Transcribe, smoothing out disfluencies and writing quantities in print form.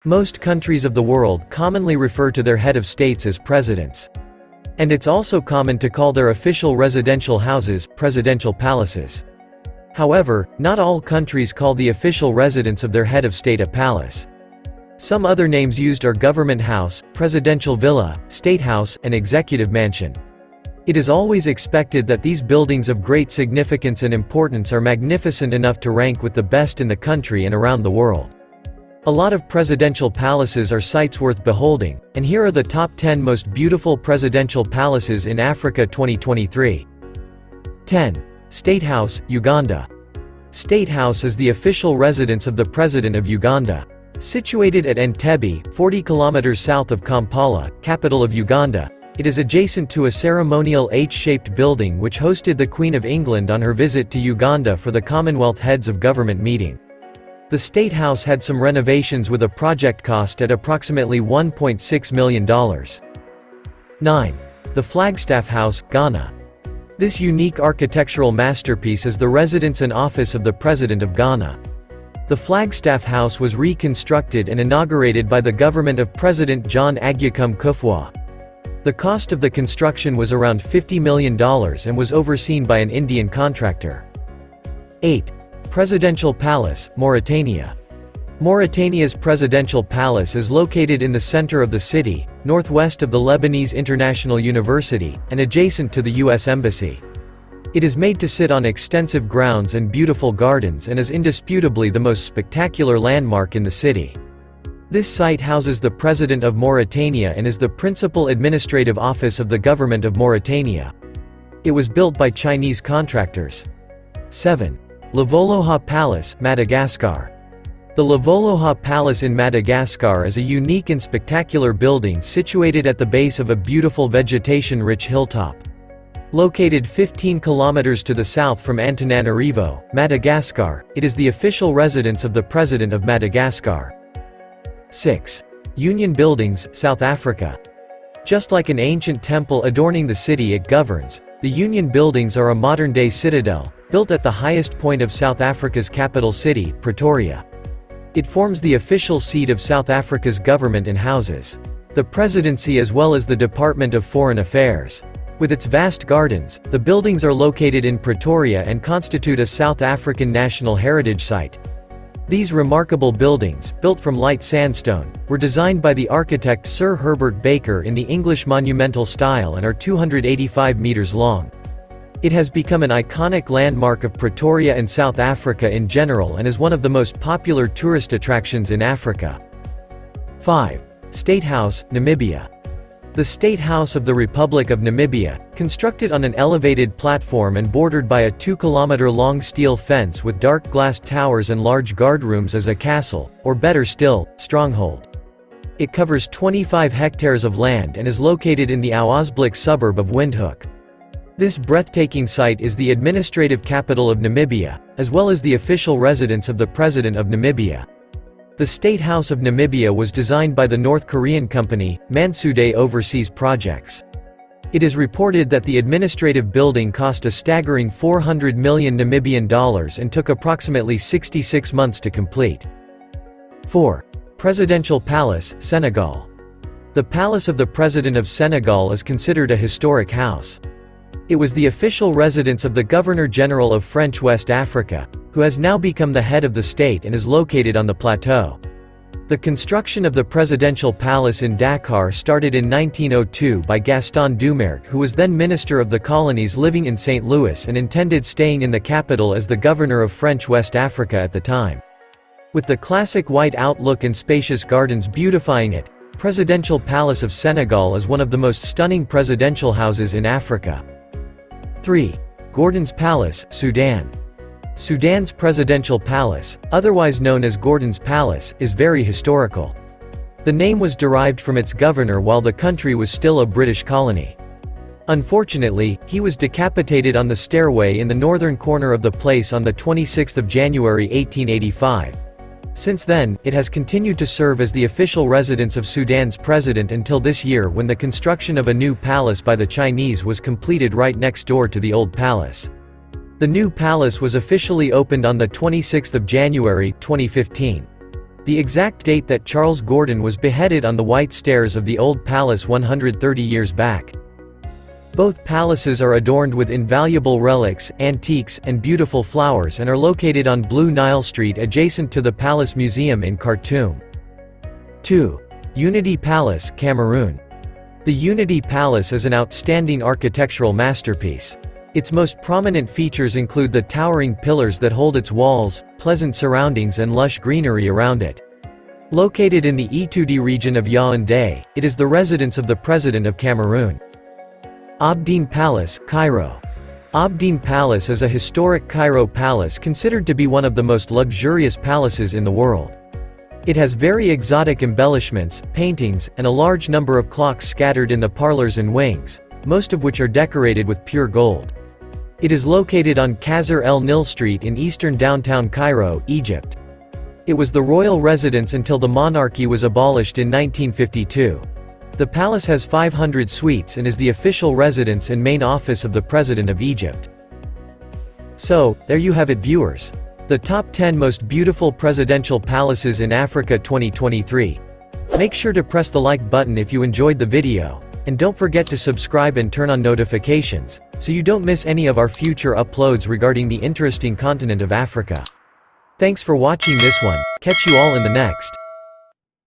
Most countries of the world commonly refer to their head of states as presidents. And it's also common to call their official residential houses presidential palaces. However, not all countries call the official residence of their head of state a palace. Some other names used are government house, presidential villa, state house, and executive mansion. It is always expected that these buildings of great significance and importance are magnificent enough to rank with the best in the country and around the world. A lot of presidential palaces are sights worth beholding, and here are the top 10 most beautiful presidential palaces in Africa 2023. 10. State House, Uganda. State House is the official residence of the President of Uganda. Situated at Entebbe, 40 kilometers south of Kampala, capital of Uganda, it is adjacent to a ceremonial H-shaped building which hosted the Queen of England on her visit to Uganda for the Commonwealth Heads of Government meeting. The State House had some renovations with a project cost at approximately $1.6 million. 9. The Flagstaff House, Ghana. This unique architectural masterpiece is the residence and office of the President of Ghana. The Flagstaff House was reconstructed and inaugurated by the government of President John Agyekum Kufuor. The cost of the construction was around $50 million and was overseen by an Indian contractor. 8. Presidential Palace, Mauritania. Mauritania's presidential palace is located in the center of the city, northwest of the Lebanese International University, and adjacent to the U.S. Embassy. It is made to sit on extensive grounds and beautiful gardens and is indisputably the most spectacular landmark in the city. This site houses the President of Mauritania and is the principal administrative office of the government of Mauritania. It was built by Chinese contractors. 7. Lavoloha Palace, Madagascar. The Lavoloha Palace in Madagascar is a unique and spectacular building situated at the base of a beautiful vegetation-rich hilltop. Located 15 kilometers to the south from Antananarivo, Madagascar, it is the official residence of the President of Madagascar. 6. Union Buildings, South Africa. Just like an ancient temple adorning the city it governs, the Union Buildings are a modern-day citadel, built at the highest point of South Africa's capital city, Pretoria. It forms the official seat of South Africa's government and houses the presidency as well as the Department of Foreign Affairs. With its vast gardens, the buildings are located in Pretoria and constitute a South African National Heritage Site. These remarkable buildings, built from light sandstone, were designed by the architect Sir Herbert Baker in the English monumental style and are 285 meters long. It has become an iconic landmark of Pretoria and South Africa in general and is one of the most popular tourist attractions in Africa. 5. State House, Namibia. The State House of the Republic of Namibia, constructed on an elevated platform and bordered by a 2-kilometer-long steel fence with dark glass towers and large guard rooms as a castle, or better still, stronghold. It covers 25 hectares of land and is located in the Auwasblik suburb of Windhoek. This breathtaking site is the administrative capital of Namibia, as well as the official residence of the President of Namibia. The State House of Namibia was designed by the North Korean company, Mansudae Overseas Projects. It is reported that the administrative building cost a staggering 400 million Namibian dollars and took approximately 66 months to complete. 4. Presidential Palace, Senegal. The Palace of the President of Senegal is considered a historic house. It was the official residence of the Governor-General of French West Africa, who has now become the head of the state and is located on the plateau. The construction of the presidential palace in Dakar started in 1902 by Gaston Doumergue, who was then Minister of the Colonies living in St. Louis and intended staying in the capital as the governor of French West Africa at the time. With the classic white outlook and spacious gardens beautifying it, Presidential Palace of Senegal is one of the most stunning presidential houses in Africa. 3. Gordon's Palace, Sudan. Sudan's presidential palace, otherwise known as Gordon's Palace, is very historical. The name was derived from its governor while the country was still a British colony. Unfortunately, he was decapitated on the stairway in the northern corner of the place on the 26th of January 1885. Since then, it has continued to serve as the official residence of Sudan's president until this year when the construction of a new palace by the Chinese was completed right next door to the old palace. The new palace was officially opened on the 26th of January, 2015. The exact date that Charles Gordon was beheaded on the white stairs of the old palace 130 years back. Both palaces are adorned with invaluable relics, antiques, and beautiful flowers and are located on Blue Nile Street adjacent to the Palace Museum in Khartoum. 2. Unity Palace, Cameroon. The Unity Palace is an outstanding architectural masterpiece. Its most prominent features include the towering pillars that hold its walls, pleasant surroundings and lush greenery around it. Located in the Itudi region of Yaoundé, it is the residence of the President of Cameroon. Abdeen Palace, Cairo. Abdeen Palace is a historic Cairo palace considered to be one of the most luxurious palaces in the world. It has very exotic embellishments, paintings, and a large number of clocks scattered in the parlors and wings, most of which are decorated with pure gold. It is located on Khazar El Nil Street in eastern downtown Cairo, Egypt. It was the royal residence until the monarchy was abolished in 1952. The palace has 500 suites and is the official residence and main office of the President of Egypt. So, there you have it, viewers. The top 10 most beautiful presidential palaces in Africa 2023. Make sure to press the like button if you enjoyed the video, and don't forget to subscribe and turn on notifications, so you don't miss any of our future uploads regarding the interesting continent of Africa. Thanks for watching this one, catch you all in the next.